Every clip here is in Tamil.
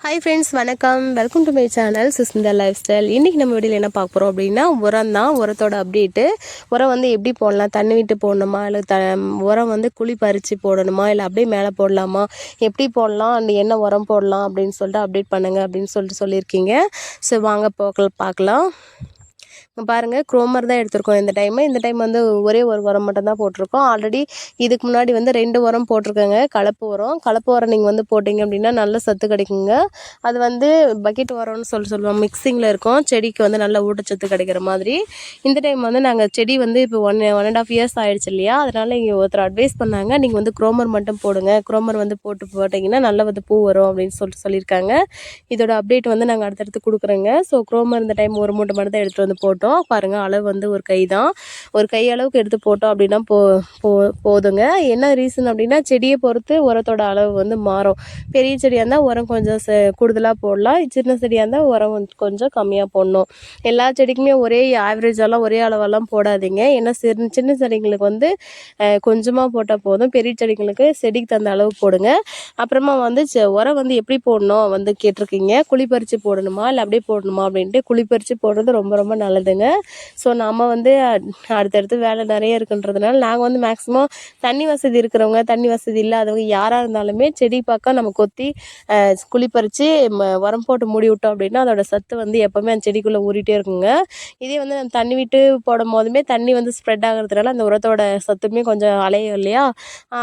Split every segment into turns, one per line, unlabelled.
ஹாய் ஃப்ரெண்ட்ஸ், வணக்கம். Welcome to my channel Sushmita life style. இன்றைக்கி நம்ம வீடியோவில் என்ன பார்க்க போகிறோம் அப்படின்னா, உரம் தான். உரத்தோட அப்டேட்டு. உரம் வந்து எப்படி போடலாம், தண்ணி விட்டு போடணுமா, இல்லை உரம் வந்து குழி பறித்து போடணுமா, இல்லை அப்படியே மேலே போடலாமா, எப்படி போடலாம் அண்ட் என்ன உரம் போடலாம் அப்படின்னு சொல்லிட்டு அப்டேட் பண்ணுங்கள் அப்படின்னு சொல்லியிருக்கீங்க. ஸோ வாங்க பார்க்கலாம். பாருங்கள், குரோமர் தான் எடுத்திருக்கோம் இந்த டைம் வந்து ஒரே ஒரு உரம் மட்டும் தான் போட்டிருக்கோம். ஆல்ரெடி இதுக்கு முன்னாடி வந்து 2 உரம் போட்டிருக்கேங்க. கலப்பு உரம் நீங்கள் வந்து போட்டிங்க அப்படின்னா நல்ல சத்து கிடைக்குங்க. அது வந்து பக்கெட் உரம்னு சொல்லுவோம், மிக்சிங்கில் இருக்கும். செடிக்கு வந்து நல்ல ஊட்டச்சத்து கிடைக்கிற மாதிரி. இந்த டைம் வந்து நாங்கள் செடி வந்து இப்போ 1.5 இயர்ஸ் ஆகிடுச்சு இல்லையா, அதனால் இங்கே ஒருத்தர் அட்வைஸ் பண்ணாங்க, நீங்கள் வந்து குரோமர் மட்டும் போடுங்க, குரோமர் வந்து போட்டிங்கன்னா நல்லா வந்து பூ வரும் அப்படின்னு சொல்லியிருக்காங்க. இதோட அப்டேட் வந்து நாங்கள் அடுத்தடுத்து கொடுக்குறோங்க. ஸோ குரோமர் இந்த டைம் ஒரு மூட்டை மட்டும் தான் எடுத்துகிட்டு வந்து போட்டோம். பாருங்கள், அளவு வந்து ஒரு கை தான், ஒரு கை அளவுக்கு எடுத்து போட்டோம் அப்படின்னா போதுங்க. என்ன ரீசன் அப்படின்னா, செடியை பொறுத்து உரத்தோட அளவு வந்து மாறும். பெரிய செடியாக இருந்தால் உரம் கொஞ்சம் கூடுதலாக போடலாம், சின்ன செடியாக இருந்தால் உரம் கொஞ்சம் கம்மியாக போடணும். எல்லா செடிக்குமே ஒரே ஆவரேஜெல்லாம் ஒரே அளவெல்லாம் போடாதீங்க. ஏன்னா சின்ன செடிங்களுக்கு வந்து கொஞ்சமாக போட்டால் போதும், பெரிய செடிங்களுக்கு செடிக்கு தகுந்த அளவு போடுங்க. அப்புறமா வந்து உரம் வந்து எப்படி போடணும் வந்து கேட்டிருக்கீங்க. குழி பறித்து போடணுமா இல்லை அப்படியே போடணுமா அப்படின்ட்டு. குழி பறித்து போடுறது ரொம்ப ரொம்ப நல்லதுங்க. ஸோ நம்ம வந்து அடுத்தடுத்து வேலை நிறைய இருக்குன்றதுனால நாங்கள் வந்து மேக்ஸிமம் தண்ணி வசதி இருக்கிறவங்க, தண்ணி வசதி இல்லாதவங்க யாராக இருந்தாலுமே செடி பக்கம் நம்ம கொத்தி குழி பறித்து உரம் போட்டு மூடி விட்டோம் அப்படின்னா அதோட சத்து வந்து எப்போவுமே அந்த செடிக்குள்ளே ஊறிட்டே இருக்குங்க. இதே வந்து நம்ம தண்ணி விட்டு போடும் போதுமே தண்ணி வந்து ஸ்ப்ரெட் ஆகிறதுனால அந்த உரத்தோட சத்துமே கொஞ்சம் அலையும் இல்லையா,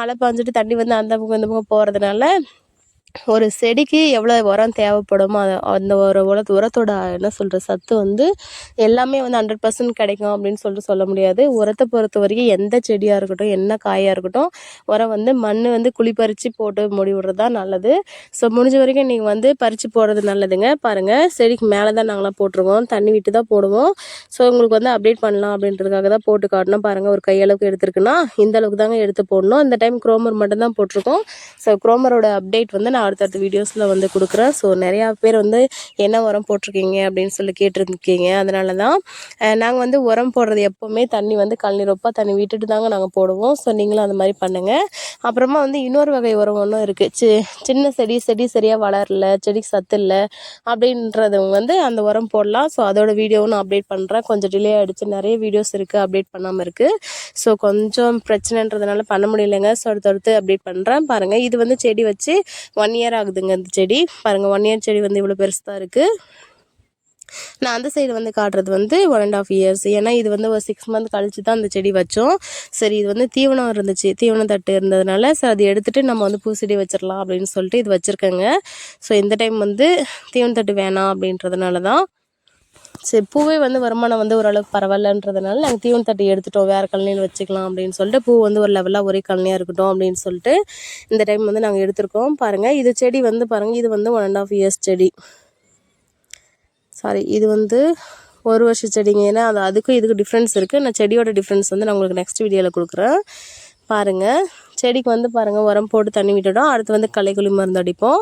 அலை பாஞ்சிட்டு தண்ணி வந்து அந்த பக்கம் இந்த பக்கம் போகிறதுனால ஒரு செடிக்கு எவ்வளோ உரம் தேவைப்படுமோ அந்த ஒரு உரத்தோட என்ன சொல்கிற சத்து வந்து எல்லாமே வந்து 100% கிடைக்கும் அப்படின்னு சொல்ல முடியாது. உரத்தை பொறுத்த வரைக்கும் எந்த செடியாக இருக்கட்டும், என்ன காயாக இருக்கட்டும், உரம் வந்து மண் வந்து குழி பறித்து போட்டு மூடி விடுறது தான் நல்லது. ஸோ முடிஞ்ச வரைக்கும் நீங்கள் வந்து பறித்து போடுறது நல்லதுங்க. பாருங்கள், செடிக்கு மேலே தான் நாங்களாம் போட்டிருக்கோம், தண்ணி விட்டு தான் போடுவோம். ஸோ உங்களுக்கு வந்து அப்டேட் பண்ணலாம் அப்படின்றதுக்காக தான் போட்டு காட்டணும். பாருங்கள், ஒரு கையளவுக்கு எடுத்துருக்குன்னா இந்த அளவுக்கு தாங்க எடுத்து போடணும். இந்த டைம் குரோமர் மட்டும் தான் போட்டிருக்கோம். ஸோ குரோமரோட அப்டேட் வந்து நான் அடுத்தடுத்த வீடியோஸில் வந்து கொடுக்குறேன். ஸோ நிறையா பேர் வந்து என்ன உரம் போட்டிருக்கீங்க அப்படின்னு சொல்லி கேட்டிருக்கீங்க. அதனால தான் நாங்கள் வந்து உரம் போடுறது எப்போவுமே தண்ணி வந்து கழனிரொப்பா தண்ணி விட்டுட்டு தாங்க நாங்கள் போடுவோம். ஸோ நீங்களும் அந்த மாதிரி பண்ணுங்கள். அப்புறமா வந்து இன்னொரு வகை உரம் ஒன்றும் இருக்குது. சின்ன செடி சரியாக வளரல, செடிக்கு சத்து இல்லை அப்படின்றவங்க வந்து அந்த உரம் போடலாம். ஸோ அதோட வீடியோவும் நான் அப்டேட் பண்ணுறேன். கொஞ்சம் டிலே ஆகிடுச்சு, நிறைய வீடியோஸ் இருக்குது அப்டேட் பண்ணாமல் இருக்குது. ஸோ கொஞ்சம் பிரச்சனைன்றதுனால பண்ண முடியலைங்க. ஸோ அடுத்தடுத்து அப்டேட் பண்ணுறேன். பாருங்கள், இது வந்து செடி வச்சு 1 இயர் ஆகுதுங்க. இந்த செடி பாருங்கள், 1 இயர் செடி வந்து இவ்வளோ பெருசு தான் இருக்குது. நான் அந்த சைடு வந்து காட்டுறது வந்து 1.5 இயர்ஸ். ஏன்னா இது வந்து ஒரு 6 மந்த் கழிச்சு தான் அந்த செடி வச்சோம். சரி, இது வந்து தீவனம் இருந்துச்சு, தீவனம் தட்டு இருந்ததுனால சரி அது எடுத்துகிட்டு நம்ம வந்து பூச்செடி வச்சிடலாம் அப்படின்னு சொல்லிட்டு இது வச்சுருக்கேங்க. ஸோ இந்த டைம் வந்து தீவனம் தட்டு வேணாம் அப்படின்றதுனால தான். சரி, பூவே வந்து வருமானம் வந்து ஓரளவுக்கு பரவாயில்லன்றதுனால நாங்கள் தீவன தட்டி எடுத்துட்டோம், வேறு கழனியில் வச்சுக்கலாம் அப்படின்னு சொல்லிட்டு. பூ வந்து ஒரு லெவலாக ஒரே கழனியாக இருக்கட்டும் அப்படின்னு சொல்லிட்டு இந்த டைம் வந்து நாங்கள் எடுத்திருக்கோம். பாருங்கள், இது செடி வந்து பாருங்கள், இது வந்து 1.5 இயர்ஸ் செடி. சாரி, இது வந்து 1 வருஷ செடிங்க. ஏன்னா அதுக்கும் இதுக்கு டிஃப்ரென்ஸ் இருக்குது. நான் செடியோட டிஃப்ரென்ஸ் வந்து நான் உங்களுக்கு நெக்ஸ்ட் வீடியோவில் கொடுக்குறேன். பாருங்கள், செடிக்கு வந்து பாருங்கள் உரம் போட்டு தண்ணி விட்டுட்டோம். அடுத்து வந்து களைக்கொல்லி மருந்து அடிப்போம்.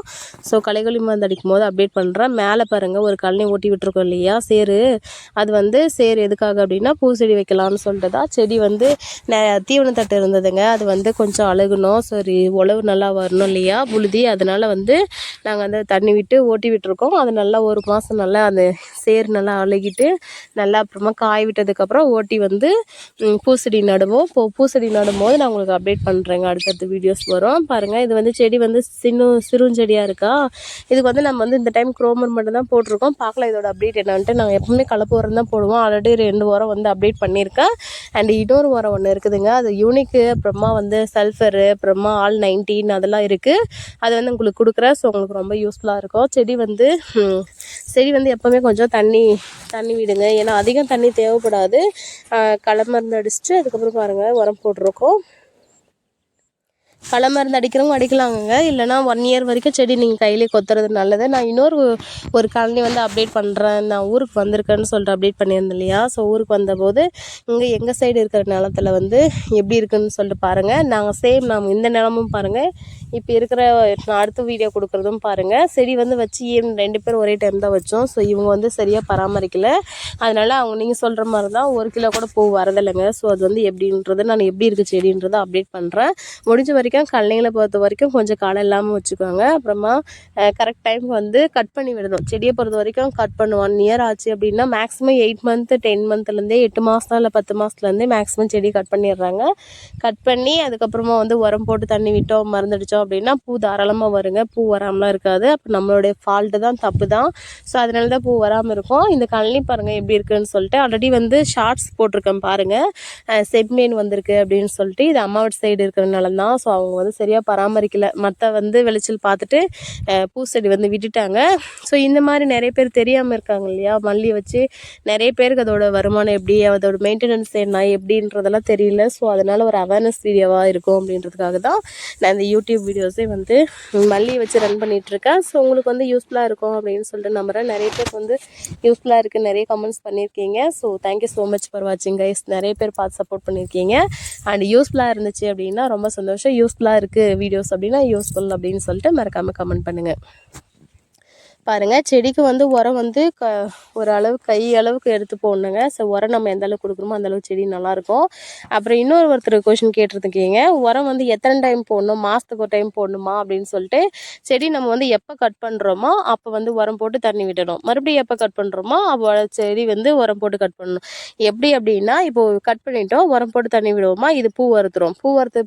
ஸோ களைக்கொல்லி மருந்து அடிக்கும் போது அப்டேட் பண்ணுறேன். மேலே பாருங்கள் ஒரு கழனி ஓட்டி விட்டுருக்கோம் இல்லையா, சேரு. அது வந்து சேரு எதுக்காக அப்படின்னா பூச்செடி வைக்கலாம்னு சொல்லிட்டு தான். செடி வந்து தீவனத்தட்டு இருந்ததுங்க, அது வந்து கொஞ்சம் அழுகணும், சரி உழவு நல்லா வரணும் இல்லையா, புழுதி. அதனால் வந்து நாங்கள் வந்து தண்ணி விட்டு ஓட்டி விட்டுருக்கோம். அது நல்லா 1 மாதம் நல்லா அந்த சேரு நல்லா அழுகிட்டு நல்லா அப்புறமா காய விட்டதுக்கப்புறம் ஓட்டி வந்து பூச்செடி நடுவோம். பூச்செடி நடும்போது நான் உங்களுக்கு அப்டேட் பண்ணுறேங்க. அடுத்தடுத்த வீடியோஸ் வரும். பாருங்கள், இது வந்து செடி வந்து சிறுஞ்செடியாக இருக்கா. இதுக்கு வந்து நம்ம வந்து இந்த டைம் குரோமர் மட்டும் தான் போட்டிருக்கோம். பார்க்கலாம் இதோட அப்டேட் என்னன்ட்டு. நாங்கள் எப்பவுமே கலப்பு உரம் தான் போடுவோம். ஆல்ரெடி 2 உரம் வந்து அப்டேட் பண்ணியிருக்கேன். அண்ட் இன்னொரு உரம் ஒன்று இருக்குதுங்க, அது யூனிக்கு, அப்புறமா வந்து சல்ஃபரு, அப்புறமா All-19 அதெல்லாம் இருக்குது. அது வந்து உங்களுக்கு கொடுக்குறேன். ஸோ உங்களுக்கு ரொம்ப யூஸ்ஃபுல்லாக இருக்கும். செடி வந்து எப்போவுமே கொஞ்சம் தண்ணி விடுங்க. ஏன்னா அதிகம் தண்ணி தேவைப்படாது. களை மருந்து அடிச்சுட்டு அதுக்கப்புறம் பாருங்கள் உரம் போட்டிருக்கோம். களை மருந்து அடிக்கிறவங்க அடிக்கலாங்க, இல்லைனா 1 இயர் வரைக்கும் செடி நீங்கள் கையிலே கொத்துறது நல்லது. நான் ஒரு கழனி வந்து அப்டேட் பண்ணுறேன். நான் ஊருக்கு வந்திருக்கேன்னு சொல்லிட்டு அப்டேட் பண்ணியிருந்தேன் இல்லையா. ஸோ ஊருக்கு வந்தபோது இங்கே எங்கள் சைடு இருக்கிற நிலத்துல வந்து எப்படி இருக்குதுன்னு சொல்லிட்டு பாருங்கள். நாங்கள் இந்த நிலமும் பாருங்கள், இப்போ இருக்கிற நான் அடுத்த வீடியோ கொடுக்குறதும் பாருங்கள். செடி வந்து வச்சு 2 பேர் ஒரே டைம் தான் வச்சோம். ஸோ இவங்க வந்து சரியாக பராமரிக்கலை. அதனால் அவங்க நீங்கள் சொல்கிற மாதிரி தான் 1 கிலோ கூட பூ வரதில்லைங்க. ஸோ அது வந்து எப்படின்றது நான் எப்படி இருக்குது செடின்றதை அப்டேட் பண்ணுறேன். முடிஞ்ச வரைக்கும் கல்லைங்களை பொறுத்த வரைக்கும் கொஞ்சம் காலம் இல்லாமல் வச்சுக்கோங்க. அப்புறமா கரெக்ட் டைமுக்கு வந்து கட் பண்ணி விடணும். செடியை பொறுத்த வரைக்கும் கட் பண்ண 1 இயர் ஆச்சு அப்படின்னா மேக்ஸிமம் 8 மந்த்து 10 மந்த்லேருந்தே 8 மாதம் இல்லை 10 மாதத்துலேருந்தே மேக்ஸிமம் செடி கட் பண்ணிடுறாங்க. கட் பண்ணி அதுக்கப்புறமா வந்து உரம் போட்டு தண்ணி விட்டோம் மருந்தடித்தோம் அப்படின்னா பூ தாராளமாக வருங்க. பூ வராமலாம் இருக்காது. அப்போ நம்மளுடைய ஃபால்ட்டு தான், தப்பு தான். ஸோ அதனால தான் பூ வராமல் இருக்கும். இந்த கழனி பாருங்கள் எப்படி இருக்குதுன்னு சொல்லிட்டு ஆல்ரெடி வந்து ஷார்ட்ஸ் போட்டிருக்கேன் பாருங்கள். செம்மீன் வந்திருக்கு அப்படின்னு சொல்லிட்டு. இது அம்மாவோட சைடு இருக்கிறனால தான். ஸோ அவங்க வந்து சரியாக பராமரிக்கலை. மற்ற வந்து விளைச்சல் பார்த்துட்டு பூச்செடி வந்து விட்டுட்டாங்க. ஸோ இந்த மாதிரி நிறைய பேர் தெரியாமல் இருக்காங்க இல்லையா. மல்லி வச்சு நிறைய பேருக்கு அதோட வருமானம் எப்படி, அதோட மெயின்டெனன்ஸ் என்ன எப்படின்றதெல்லாம் தெரியல. ஸோ அதனால் ஒரு அவேர்னஸ் வீடியோவாக இருக்கும் அப்படின்றதுக்காக தான் நான் இந்த யூடியூப் வீடியோஸே வந்து மல்லியை வச்சு ரன் பண்ணிகிட்ருக்கேன். ஸோ உங்களுக்கு வந்து யூஸ்ஃபுல்லாக இருக்கும் அப்படின்னு சொல்லிட்டு நம்புகிறேன். நிறைய பேர் வந்து யூஸ்ஃபுல்லாக இருக்குது நிறைய கமெண்ட்ஸ் பண்ணியிருக்கீங்க. So thank you so much for வாட்சிங் கைஸ். நிறைய பேர் பார்த்து சப்போர்ட் பண்ணியிருக்கீங்க. அண்ட் யூஸ்ஃபுல்லாக இருந்துச்சு அப்படின்னா ரொம்ப சந்தோஷம். யூஸ்ஃபுல்லாக இருக்குது வீடியோஸ் அப்படின்னா யூஸ்ஃபுல் அப்படின்னு சொல்லிட்டு மறக்காமல் கமெண்ட் பண்ணுங்கள். பாருங்கள், செடிக்கு வந்து உரம் வந்து ஒரு அளவு கை அளவுக்கு எடுத்து போடணுங்க. ஸோ உரம் நம்ம எந்த அளவுக்கு கொடுக்குறோமோ அந்தளவுக்கு செடி நல்லாயிருக்கும். அப்புறம் ஒருத்தர் கொஷின் கேட்டிருக்கீங்க, உரம் வந்து எத்தனை டைம் போடணும், மாதத்துக்கு ஒரு டைம் போடணுமா அப்படின்னு சொல்லிட்டு. செடி நம்ம வந்து எப்போ கட் பண்ணுறோமோ அப்போ வந்து உரம் போட்டு தண்ணி விடணும். மறுபடியும் எப்போ கட் பண்ணுறோமோ அப்போ செடி வந்து உரம் போட்டு கட் பண்ணணும். எப்படி அப்படின்னா, இப்போது கட் பண்ணிட்டோம், உரம் போட்டு தண்ணி விடுவோமா, இது பூ வறுத்துரும்.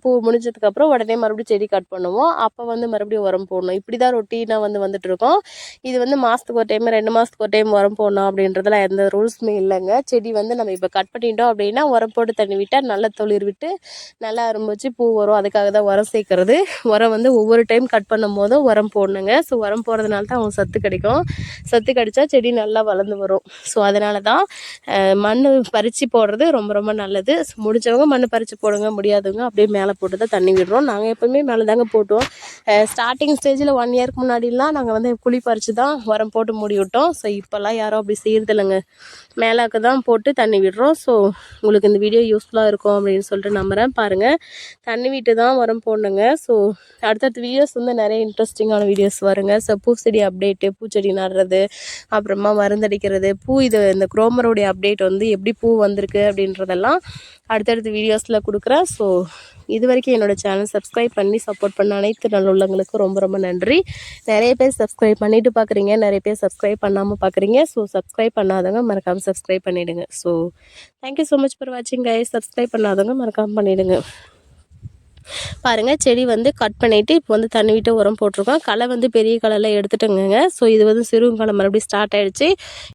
பூ முடிஞ்சதுக்கப்புறம் உடனே மறுபடியும் செடி கட் பண்ணுவோம். அப்போ வந்து மறுபடியும் உரம் போடணும். இப்படி தான் ரொட்டீனாக வந்து வந்துட்டுருக்கோம். இது வந்து மாதத்துக்கு ஒரு டைம் 2 மாதத்துக்கு ஒரு டைம் உரம் போடணும் அப்படின்றதுல எந்த ரூல்ஸுமே இல்லைங்க. செடி வந்து நம்ம இப்போ கட் பண்ணிட்டோம் அப்படின்னா உரம் போட்டு தண்ணி விட்டால் நல்லா துளிர் விட்டு நல்லா ஆரம்பிச்சு பூ வரும். அதுக்காக தான் உரம் சேர்க்கறது. உரம் வந்து ஒவ்வொரு டைம் கட் பண்ணும் போதும் உரம் போடணுங்க. ஸோ உரம் போடுறதுனால தான் அவங்க சத்து கிடைக்கும். சத்து கிடைச்சா செடி நல்லா வளர்ந்து வரும். ஸோ அதனால தான் மண் பறித்து போடுறது ரொம்ப ரொம்ப நல்லது. முடிஞ்சவங்க மண் பறித்து போடுங்க, முடியாதவங்க அப்படியே மேலே போட்டு தான் தண்ணி விடுறோம். நாங்கள் எப்போவுமே மேலே தாங்க போட்டுவோம். ஸ்டார்டிங் ஸ்டேஜில் 1 இயருக்கு முன்னாடிலாம் நாங்கள் வந்து குழி பறித்து தான் உரம் போட்டு மூடி விட்டோம். ஸோ இப்போல்லாம் யாரும் அப்படி செய்கிறதில்லைங்க. மேலாக்க தான் போட்டு தண்ணி விடுறோம். ஸோ உங்களுக்கு இந்த வீடியோ யூஸ்ஃபுல்லாக இருக்கும் அப்படின்னு சொல்லிட்டு நம்புகிறேன். பாருங்கள், தண்ணி விட்டு தான் உரம் போடணுங்க. ஸோ அடுத்தடுத்த வீடியோஸ் வந்து நிறைய இன்ட்ரெஸ்டிங்கான வீடியோஸ் வருங்க. ஸோ பூச்செடி அப்டேட்டு, பூச்செடி நடுறது, அப்புறமா மருந்தடிக்கிறது, இந்த குரோமருடைய அப்டேட் வந்து எப்படி பூ வந்திருக்கு அப்படின்றதெல்லாம் அடுத்தடுத்த வீடியோஸில் கொடுக்குறேன். ஸோ இது வரைக்கும் என்னோடய சேனல் சப்ஸ்கிரைப் பண்ணி சப்போர்ட் பண்ண அனைத்து நல்லுள்ளவங்களுக்கும் ரொம்ப ரொம்ப நன்றி. நிறைய பேர் சப்ஸ்கிரைப் பண்ணிவிட்டு பார்க்குறீங்க, நிறைய பேர் சப்ஸ்கிரைப் பண்ணாமல் பார்க்குறீங்க. ஸோ சப்ஸ்கிரைப் பண்ணாதவங்க மறக்காமல் சப்ஸ்கிரைப் பண்ணிவிடுங்க. So thank you so much for வாட்சிங் கைஸ். சப்ஸ்கிரைப் பண்ணாதவங்க மறக்காமல் பண்ணிவிடுங்க. பாருங்கள், செடி வந்து கட் பண்ணிவிட்டு இப்போ வந்து தண்ணி விட்டு உரம் போட்டிருக்கோம். களை வந்து பெரிய களைலாம் எடுத்துட்டோங்க. ஸோ இது வந்து சிறு களை மறுபடியும் ஸ்டார்ட் ஆகிடுச்சு.